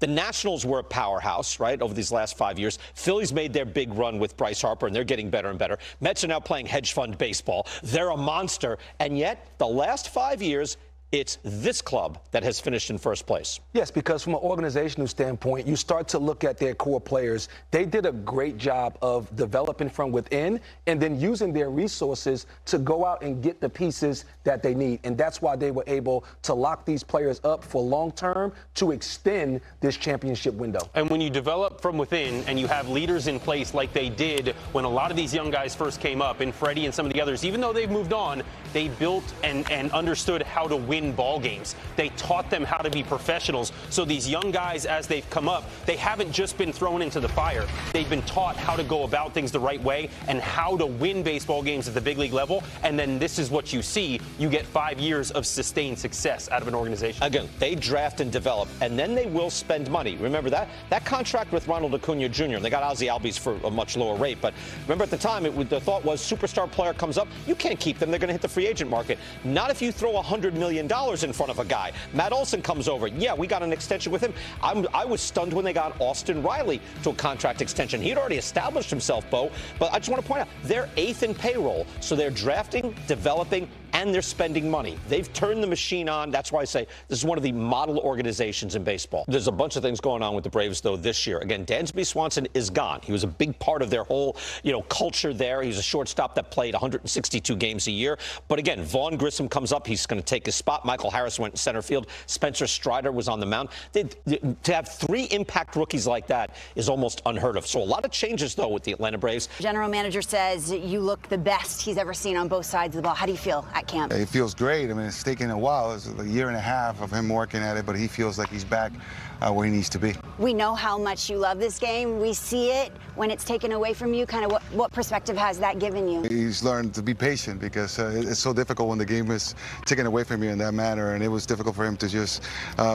The Nationals were a powerhouse, right, over these last 5 years. Phillies made their big run with Bryce Harper, and they're getting better and better. Mets are now playing hedge fund baseball. They're a monster. And yet, the last 5 years, it's this club that has finished in first place. Yes, because from an organizational standpoint, you start to look at their core players. They did a great job of developing from within and then using their resources to go out and get the pieces that they need. And that's why they were able to lock these players up for long term to extend this championship window. And when you develop from within and you have leaders in place like they did when a lot of these young guys first came up, and Freddie and some of the others, even though they've moved on, they built and understood how to win ball games. They taught them how to be professionals. So these young guys, as they've come up, they haven't just been thrown into the fire. They've been taught how to go about things the right way and how to win baseball games at the big league level. And then this is what you see. You get 5 years of sustained success out of an organization. Again, they draft and develop, and then they will spend money. Remember that contract with Ronald Acuna Jr., and they got Ozzie Albies for a much lower rate. But remember at the time, the thought was superstar player comes up, you can't keep them. They're going to hit the free agent market. Not if you throw $100 million in front of a guy. Matt Olson comes over. Yeah, we got an extension with him. I was stunned when they got Austin Riley to a contract extension. He had already established himself, Bo. But I just want to point out, they're 8th in payroll. So they're drafting, developing, and they're spending money. They've turned the machine on. That's why I say this is one of the model organizations in baseball. There's a bunch of things going on with the Braves, though, this year. Again, Dansby Swanson is gone. He was a big part of their whole, culture there. He's a shortstop that played 162 games a year. But again, Vaughn Grissom comes up. He's going to take his spot. Michael Harris went in center field. Spencer Strider was on the mound. To have 3 impact rookies like that is almost unheard of. So a lot of changes, though, with the Atlanta Braves. General manager says you look the best he's ever seen on both sides of the ball. How do you feel at camp? It feels great. I mean, it's taken a while. It's a year and a half of him working at it, but he feels like he's back where he needs to be. We know how much you love this game. We see it when it's taken away from you. Kind of what perspective has that given you? He's learned to be patient because it's so difficult when the game is taken away from you in that manner, and it was difficult for him to just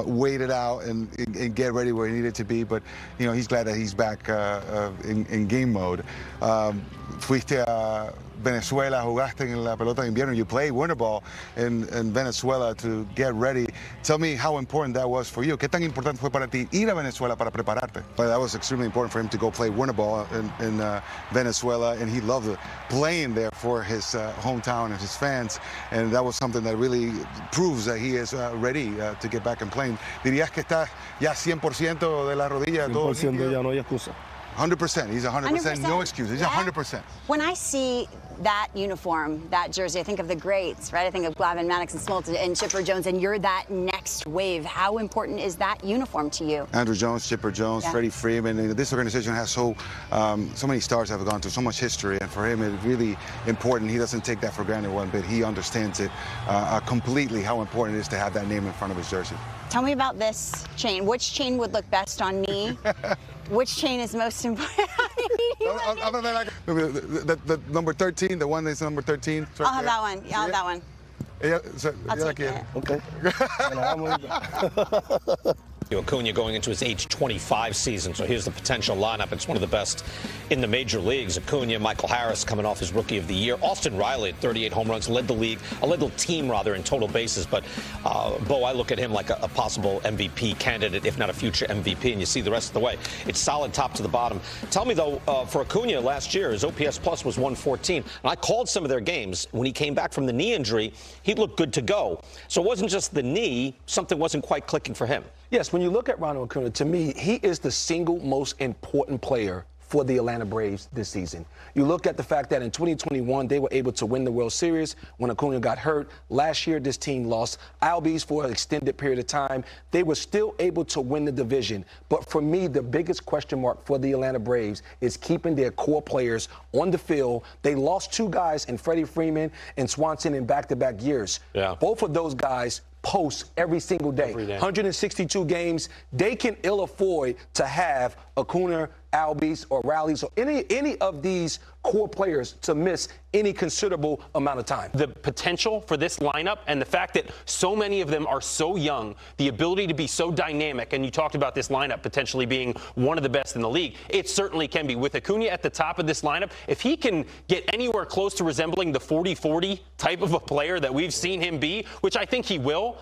wait it out and get ready where he needed to be. But, he's glad that he's back in game mode. Fuiste a Venezuela, jugaste en la pelota de invierno. You played winter ball in Venezuela to get ready. Tell me how important that was for you. ¿Qué tan importante fue para ti ir a Venezuela para prepararte? But that was extremely important for him to go play winter ball in Venezuela, and he loved playing there for his hometown and his fans. And that was something that really proves that he is ready to get back and playing. ¿Dirías que está ya 100% de la rodilla? 100% ya no hay excusa. 100%. He's 100%. No excuse. He's 100%. When I see that uniform, that jersey, I think of the greats, right? I think of Glavine, Maddox, and Smoltz, and Chipper Jones, and you're that next wave. How important is that uniform to you? Andrew Jones, Chipper Jones, Freddie Freeman. This organization has so many stars that have gone through so much history, and for him it's really important. He doesn't take that for granted one bit. He understands it completely, how important it is to have that name in front of his jersey. Tell me about this chain. Which chain would look best on me? Which chain is most important? Other than the number 13, the one that's number 13. I'll have that one. Yeah, I'll have that one. I'll take it. Okay. Acuna going into his age 25 season, so here's the potential lineup. It's one of the best in the major leagues. Acuna, Michael Harris coming off his Rookie of the Year. Austin Riley at 38 home runs, led the team in total bases. But, Bo, I look at him like a possible MVP candidate, if not a future MVP, and you see the rest of the way. It's solid top to the bottom. Tell me, though, for Acuna last year, his OPS plus was 114. And I called some of their games. When he came back from the knee injury, he looked good to go. So it wasn't just the knee. Something wasn't quite clicking for him. Yes, when you look at Ronald Acuna, to me, he is the single most important player for the Atlanta Braves this season. You look at the fact that in 2021, they were able to win the World Series when Acuna got hurt. Last year, this team lost Albies for an extended period of time. They were still able to win the division. But for me, the biggest question mark for the Atlanta Braves is keeping their core players on the field. They lost 2 guys in Freddie Freeman and Swanson in back-to-back years. Yeah. Both of those guys post every single day. 162 games. They can ill afford to have Acuna, Albies, or Rallies, or any of these core players to miss any considerable amount of time. The potential for this lineup and the fact that so many of them are so young, the ability to be so dynamic, and you talked about this lineup potentially being one of the best in the league. It certainly can be. With Acuna at the top of this lineup, if he can get anywhere close to resembling the 40-40 type of a player that we've seen him be, which I think he will,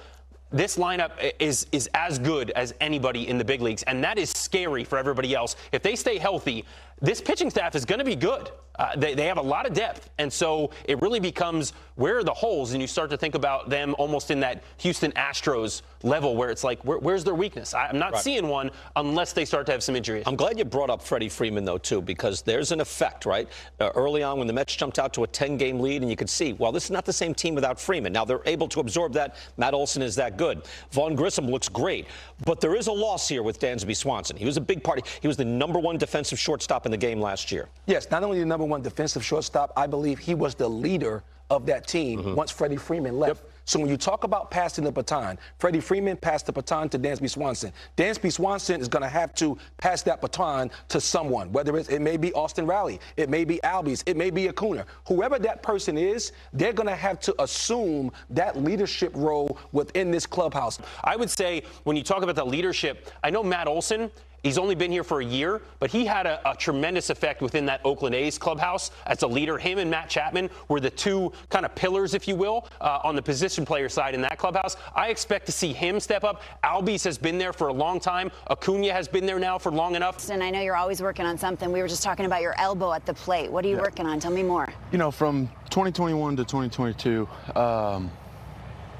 this lineup is as good as anybody in the big leagues, and that is scary for everybody else. If they stay healthy, this pitching staff is going to be good. They have a lot of depth, and so it really becomes where are the holes, and you start to think about them almost in that Houston Astros level where it's like, where's their weakness? I'm not seeing one unless they start to have some injuries. I'm glad you brought up Freddie Freeman, though, too, because there's an effect, right? Early on when the Mets jumped out to a 10-game lead, and you could see, well, this is not the same team without Freeman. Now, they're able to absorb that. Matt Olson is that good. Vaughn Grissom looks great. But there is a loss here with Dansby Swanson. He was a big part. He was the #1 defensive shortstop in the game last year. Yes, not only the #1 defensive shortstop, I believe he was the leader of that team once Freddie Freeman left. Yep. So when you talk about passing the baton, Freddie Freeman passed the baton to Dansby Swanson. Dansby Swanson is going to have to pass that baton to someone, whether it may be Austin Riley, it may be Albies, it may be Acuna. Whoever that person is, they're going to have to assume that leadership role within this clubhouse. I would say when you talk about the leadership, I know Matt Olson, he's only been here for a year, but he had a tremendous effect within that Oakland A's clubhouse as a leader. Him and Matt Chapman were the two kind of pillars, if you will, on the position player side in that clubhouse. I expect to see him step up. Albies has been there for a long time. Acuna has been there now for long enough. And I know you're always working on something. We were just talking about your elbow at the plate. What are you working on? Tell me more. You know, from 2021 to 2022,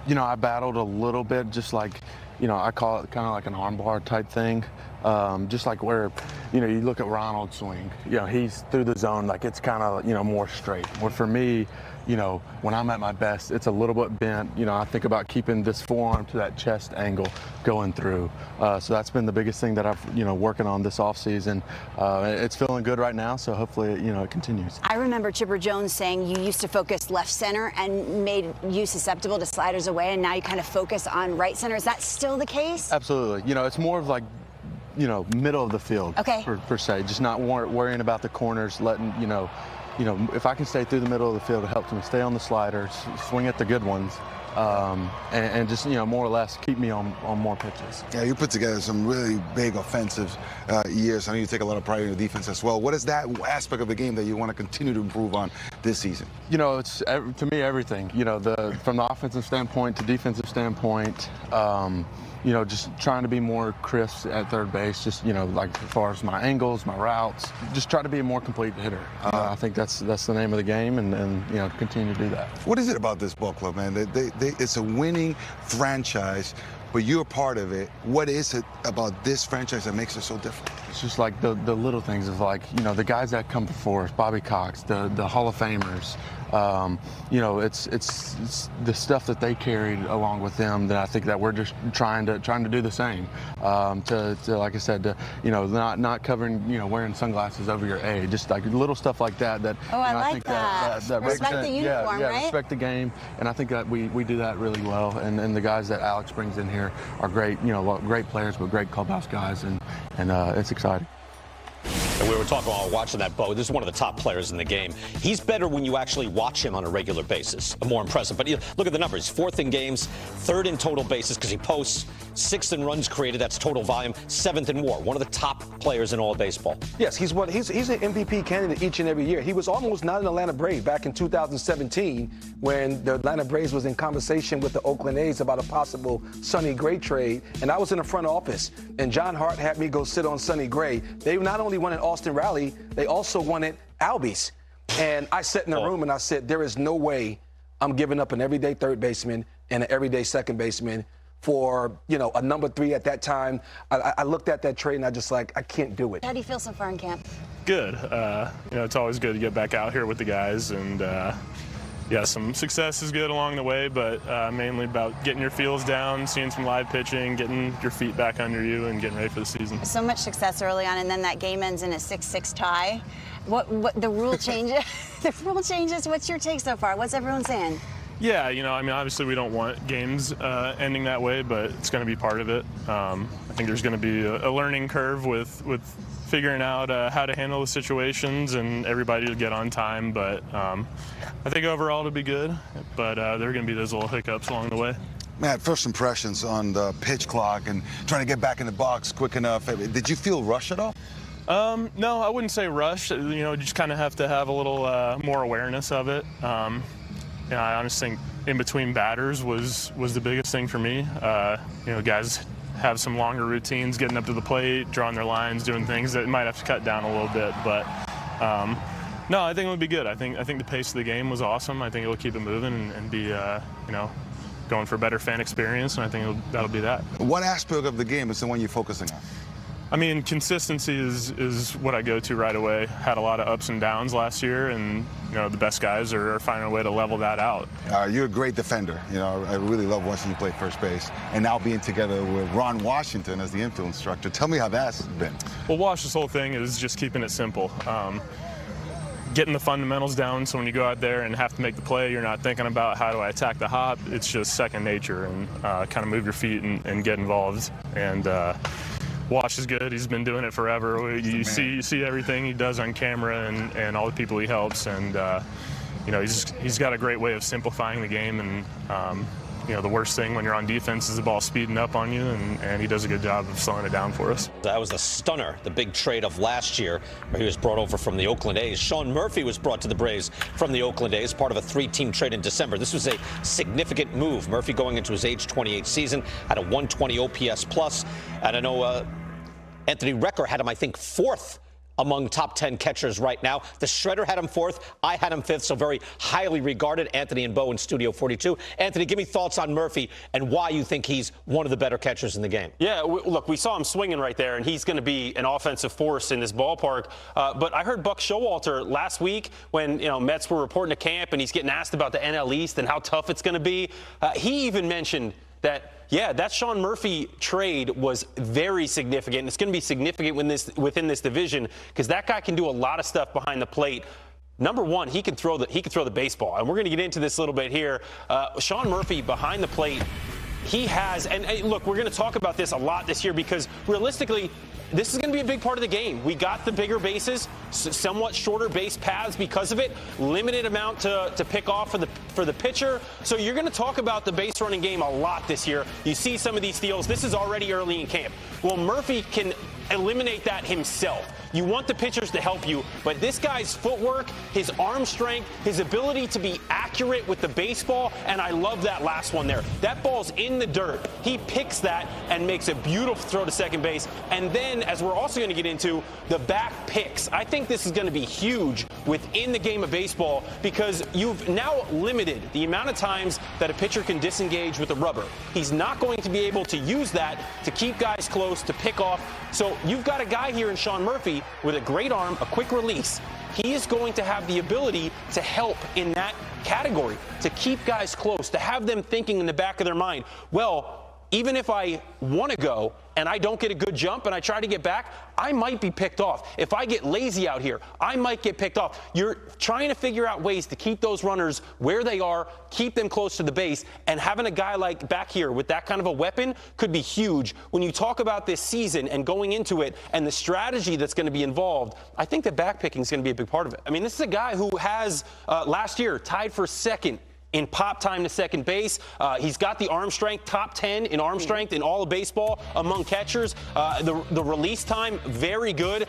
you know, I battled a little bit, just like, you know, I call it kind of like an armbar type thing. Just like where, you know, you look at Ronald's swing, you know, he's through the zone, like it's kind of, you know, more straight. Where for me, you know, when I'm at my best, it's a little bit bent. You know, I think about keeping this forearm to that chest angle going through. So that's been the biggest thing that I've, you know, working on this offseason. It's feeling good right now, so hopefully, you know, it continues. I remember Chipper Jones saying you used to focus left center and made you susceptible to sliders away, and now you kind of focus on right center. Is that still the case? Absolutely. You know, it's more of like, you know, middle of the field per se, just not worrying about the corners, letting, you know, if I can stay through the middle of the field, it helps me stay on the sliders, swing at the good ones, and just, you know, more or less keep me on more pitches. Yeah, you put together some really big offensive years. I know you take a lot of pride in your defense as well. What is that aspect of the game that you want to continue to improve on this season? You know, it's, to me, everything. You know, from the offensive standpoint to defensive standpoint, you know, just trying to be more crisp at third base, just, you know, like as far as my angles, my routes, just try to be a more complete hitter. I think that's the name of the game, and you know, continue to do that. What is it about this ball club, man? It's a winning franchise, but you're part of it. What is it about this franchise that makes it so different? It's just like the little things of, like, you know, the guys that come before us, Bobby Cox, the Hall of Famers. You know, it's the stuff that they carried along with them that I think that we're just trying to do the same. To like I said, to, you know, not covering, you know, wearing sunglasses over your A, just like little stuff like that. That oh, I like think that respect the uniform, right? Respect the game, and I think that we do that really well. And the guys that Alex brings in here are great, you know, great players, but great clubhouse guys, and it's exciting. And we were talking while watching that, Bo. This is one of the top players in the game. He's better when you actually watch him on a regular basis. More impressive. But look at the numbers. 4th in games, 3rd in total bases because he posts, 6th in runs created. That's total volume. 7th in WAR. One of the top players in all of baseball. Yes, he's an MVP candidate each and every year. He was almost not an Atlanta Brave back in 2017 when the Atlanta Braves was in conversation with the Oakland A's about a possible Sonny Gray trade. And I was in the front office, and John Hart had me go sit on Sonny Gray. They not only wanted Austin Riley, they also wanted Albies. And I sat in the room and I said, there is no way I'm giving up an everyday third baseman and an everyday second baseman for, you know, a number 3 at that time. I looked at that trade and I just like, I can't do it. How do you feel so far in camp? Good. You know, it's always good to get back out here with the guys, and yeah, some success is good along the way, but mainly about getting your feels down, seeing some live pitching, getting your feet back under you, and getting ready for the season. So much success early on, and then that game ends in a 6-6 tie. What the rule changes? The rule changes. What's your take so far? What's everyone saying? Yeah, you know, I mean, obviously we don't want games ending that way, but it's going to be part of it. I think there's going to be a learning curve with figuring out how to handle the situations, and everybody will get on time. But I think overall it'll be good, but there are going to be those little hiccups along the way. Matt, first impressions on the pitch clock and trying to get back in the box quick enough. Did you feel rushed at all? No, I wouldn't say rushed. You know, you just kind of have to have a little more awareness of it. You know, I honestly think in between batters was the biggest thing for me. Guys have some longer routines, getting up to the plate, drawing their lines, doing things that might have to cut down a little bit. But no, I think it would be good. I think the pace of the game was awesome. I think it'll keep it moving and be going for a better fan experience, and I think that'll be that. What aspect of the game is the one you're focusing on? I mean, consistency is what I go to right away. Had a lot of ups and downs last year, and the best guys are finding a way to level that out. You're a great defender. I really love watching you play first base, and now being together with Ron Washington as the infield instructor. Tell me how that's been. Well, Wash's whole thing is just keeping it simple. Getting the fundamentals down, so when you go out there and have to make the play, you're not thinking about how do I attack the hop. It's just second nature, and kind of move your feet and get involved. And Wash is good. He's been doing it forever. You see everything he does on camera and all the people he helps, and he's got a great way of simplifying the game. And the worst thing when you're on defense is the ball speeding up on you, and he does a good job of slowing it down for us. That was the stunner, the big trade of last year, where he was brought over from the Oakland A's. Sean Murphy was brought to the Braves from the Oakland A's, part of a 3-team trade in December. This was a significant move. Murphy going into his age 28 season had a 120 OPS plus, and I know Anthony Recker had him, I think, 4th among top 10 catchers right now. The Shredder had him 4th. I had him 5th, so very highly regarded. Anthony and Bo in Studio 42. Anthony, give me thoughts on Murphy and why you think he's one of the better catchers in the game. Yeah, look, we saw him swinging right there, and he's going to be an offensive force in this ballpark. But I heard Buck Showalter last week when Mets were reporting to camp, and he's getting asked about the NL East and how tough it's going to be. He even mentioned that, that Sean Murphy trade was very significant. It's going to be significant within this division because that guy can do a lot of stuff behind the plate. Number one, he can throw the baseball, and we're going to get into this a little bit here. Sean Murphy behind the plate, he has, and look, we're going to talk about this a lot this year because realistically, this is going to be a big part of the game. We got the bigger bases, somewhat shorter base paths because of it, limited amount to pick off for the pitcher. So you're going to talk about the base running game a lot this year. You see some of these steals. This is already early in camp. Well, Murphy can eliminate that himself. You want the pitchers to help you, but this guy's footwork, his arm strength, his ability to be accurate with the baseball, and I love that last one there. That ball's in the dirt. He picks that and makes a beautiful throw to second base. And then, as we're also going to get into, the back picks. I think this is going to be huge within the game of baseball because you've now limited the amount of times that a pitcher can disengage with a rubber. He's not going to be able to use that to keep guys close, to pick off. So you've got a guy here in Sean Murphy with a great arm, a quick release. He is going to have the ability to help in that category, to keep guys close, to have them thinking in the back of their mind, well, even if I want to go and I don't get a good jump and I try to get back, I might be picked off. If I get lazy out here, I might get picked off. You're trying to figure out ways to keep those runners where they are, keep them close to the base, and having a guy like back here with that kind of a weapon could be huge. When you talk about this season and going into it and the strategy that's going to be involved, I think that back picking is going to be a big part of it. I mean, this is a guy who has last year tied for 2nd in pop time to second base. He's got the arm strength, top 10 in arm strength in all of baseball among catchers. The release time, very good.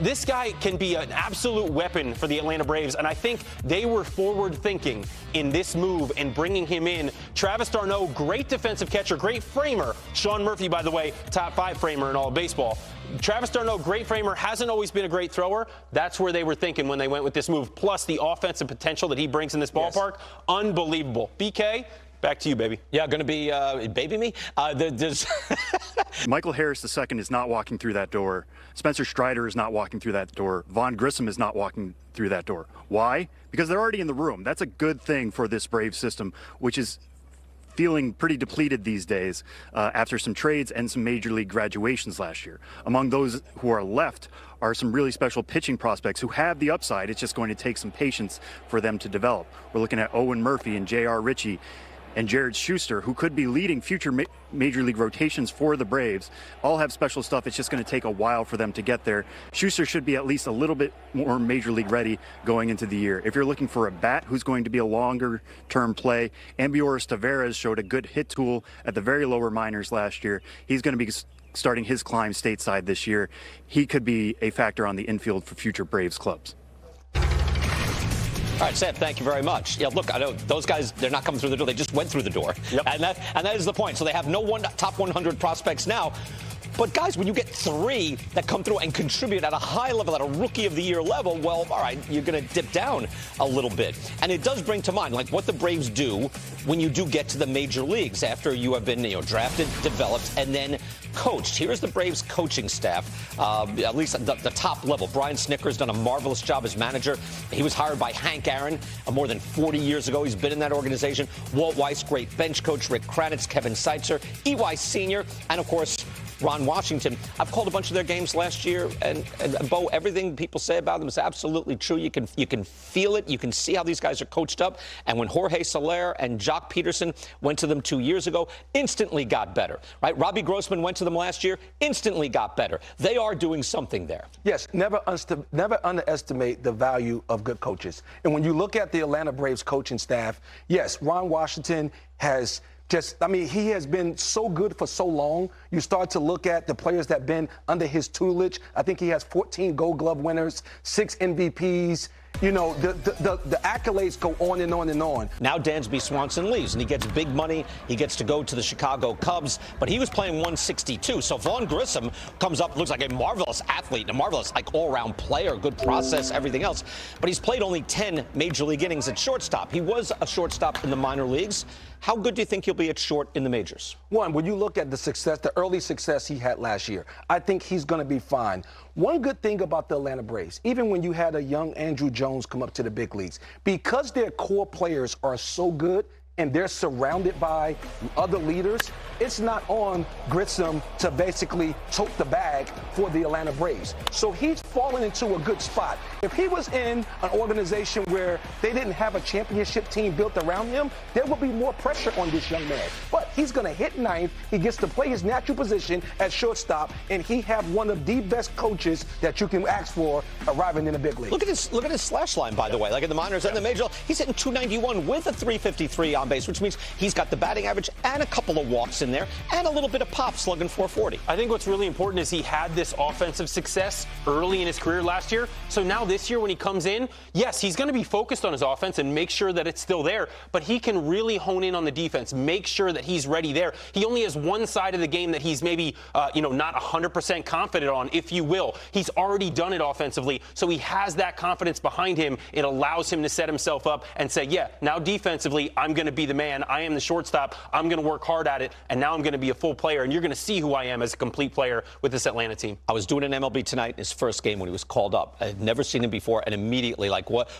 This guy can be an absolute weapon for the Atlanta Braves, and I think they were forward thinking in this move and bringing him in. Travis d'Arnaud, great defensive catcher, great framer. Sean Murphy, by the way, top 5 framer in all of baseball. Travis d'Arnaud, great framer, hasn't always been a great thrower. That's where they were thinking when they went with this move. Plus the offensive potential that he brings in this ballpark, unbelievable. BK, back to you, baby. Yeah, going to be baby me. Michael Harris II is not walking through that door. Spencer Strider is not walking through that door. Vaughn Grissom is not walking through that door. Why? Because they're already in the room. That's a good thing for this Braves system, which is feeling pretty depleted these days after some trades and some major league graduations last year. Among those who are left are some really special pitching prospects who have the upside. It's just going to take some patience for them to develop. We're looking at Owen Murphy and J.R. Ritchie and Jared Schuster, who could be leading future major league rotations for the Braves. All have special stuff. It's just going to take a while for them to get there. Schuster should be at least a little bit more major league ready going into the year. If you're looking for a bat who's going to be a longer term play, Ambioris Tavares showed a good hit tool at the very lower minors last year. He's going to be starting his climb stateside this year. He could be a factor on the infield for future Braves clubs. All right, Sam, thank you very much. Yeah, look, I know those guys, they're not coming through the door. They just went through the door. Yep. And that is the point. So they have no top 100 prospects now. But, guys, when you get 3 that come through and contribute at a high level, at a rookie-of-the-year level, well, all right, you're going to dip down a little bit. And it does bring to mind, like, what the Braves do when you do get to the major leagues after you have been, drafted, developed, and then coached. Here's the Braves coaching staff, at least at the top level. Brian Snitker's done a marvelous job as manager. He was hired by Hank Aaron more than 40 years ago. He's been in that organization. Walt Weiss, great bench coach. Rick Kranitz, Kevin Seitzer, E.Y. Sr., and, of course, Ron Washington. I've called a bunch of their games last year, and Bo, everything people say about them is absolutely true. You can feel it. You can see how these guys are coached up. And when Jorge Soler and Jock Peterson went to them 2 years ago, instantly got better. Right? Robbie Grossman went to them last year, instantly got better. They are doing something there. Yes, never underestimate the value of good coaches. And when you look at the Atlanta Braves coaching staff, yes, Ron Washington has he has been so good for so long. You start to look at the players that have been under his tutelage. I think he has 14 Gold Glove winners, 6 MVPs. The accolades go on and on and on. Now Dansby Swanson leaves, and he gets big money. He gets to go to the Chicago Cubs, but he was playing 162. So Vaughn Grissom comes up, looks like a marvelous athlete, a marvelous, all-around player, good process, everything else. But he's played only 10 major league innings at shortstop. He was a shortstop in the minor leagues. How good do you think he'll be at short in the majors? One, when you look at the early success he had last year, I think he's going to be fine. One good thing about the Atlanta Braves, even when you had a young Andrew Jones come up to the big leagues, because their core players are so good and they're surrounded by other leaders, it's not on Grissom to basically tote the bag for the Atlanta Braves. So he's fallen into a good spot. If he was in an organization where they didn't have a championship team built around him, there would be more pressure on this young man. But he's going to hit ninth. He gets to play his natural position at shortstop, and he have one of the best coaches that you can ask for arriving in the big league. Look at his slash line, by the way. Like in the minors and the major, he's hitting 291 with a 353 on base, which means he's got the batting average and a couple of walks in there and a little bit of pop, slugging 440. I think what's really important is he had this offensive success early in his career last year. So now this year when he comes in, yes, he's going to be focused on his offense and make sure that it's still there, but he can really hone in on the defense, make sure that he's ready there. He only has one side of the game that he's maybe, not 100% confident on, if you will. He's already done it offensively, so he has that confidence behind him. It allows him to set himself up and say, yeah, now defensively, I'm going to be the man. I am the shortstop. I'm going to work hard at it, and now I'm going to be a full player, and you're going to see who I am as a complete player with this Atlanta team. I was doing an MLB Tonight in his first game when he was called up. I had never seen him before, and immediately,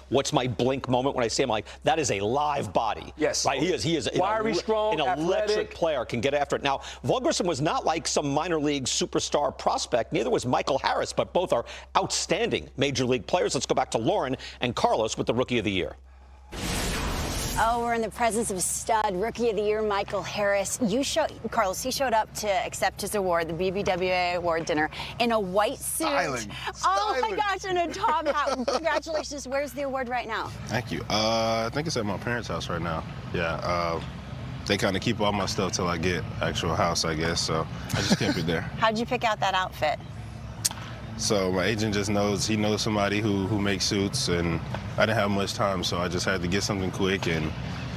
what's my blink moment when I see him? Like, that is a live body. Yes. Right? He is wiry, strong, an electric athletic player, can get after it. Now, Vaughn Grissom was not like some minor league superstar prospect. Neither was Michael Harris, but both are outstanding major league players. Let's go back to Lauren and Carlos with the Rookie of the Year. Oh, we're in the presence of stud Rookie of the Year, Michael Harris. Carlos, he showed up to accept his award, the BBWA award dinner, in a white suit. Styling. Oh my gosh, in a top hat. Congratulations. Where's the award right now? Thank you. I think it's at my parents' house right now. Yeah. They kind of keep all my stuff till I get actual house, I guess. So I just keep it there. How'd you pick out that outfit? So my agent just knows, he knows somebody who makes suits, and I didn't have much time, so I just had to get something quick, and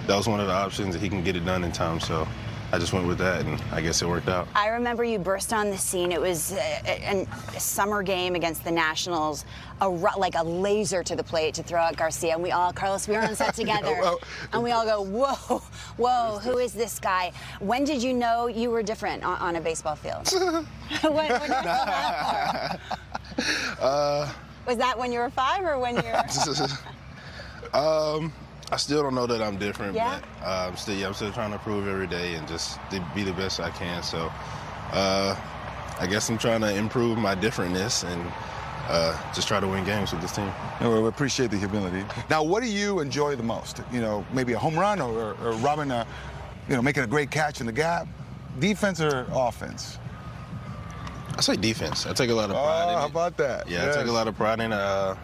that was one of the options that he can get it done in time. So I just went with that, and I guess it worked out. I remember you burst on the scene. It was a summer game against the Nationals, like a laser to the plate to throw out Garcia. And we all, Carlos, we were on set together, and we all go, whoa, who is this guy? When did you know you were different on a baseball field? when did you know that for? Was that when you were 5 or when you were... I still don't know that I'm different, yeah? but I'm still trying to prove every day and just to be the best I can. So I guess I'm trying to improve my differentness and just try to win games with this team. We appreciate the humility. Now, what do you enjoy the most? Maybe a home run or robbing making a great catch in the gap? Defense or offense? I say defense. I take a lot of pride in it. How about that? Yeah, yes. I take a lot of pride in it.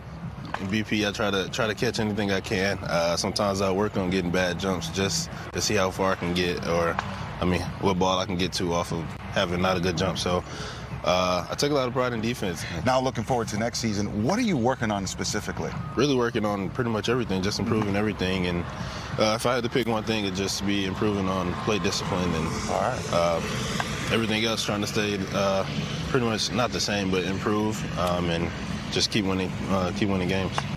In BP, I try to catch anything I can. Sometimes I work on getting bad jumps just to see how far I can get, or what ball I can get to off of having not a good jump. So I take a lot of pride in defense. Now looking forward to next season, what are you working on specifically? Really working on pretty much everything, just improving everything. And if I had to pick one thing, it'd just be improving on play discipline and everything else, trying to stay pretty much not the same, but improve and just keep winning games.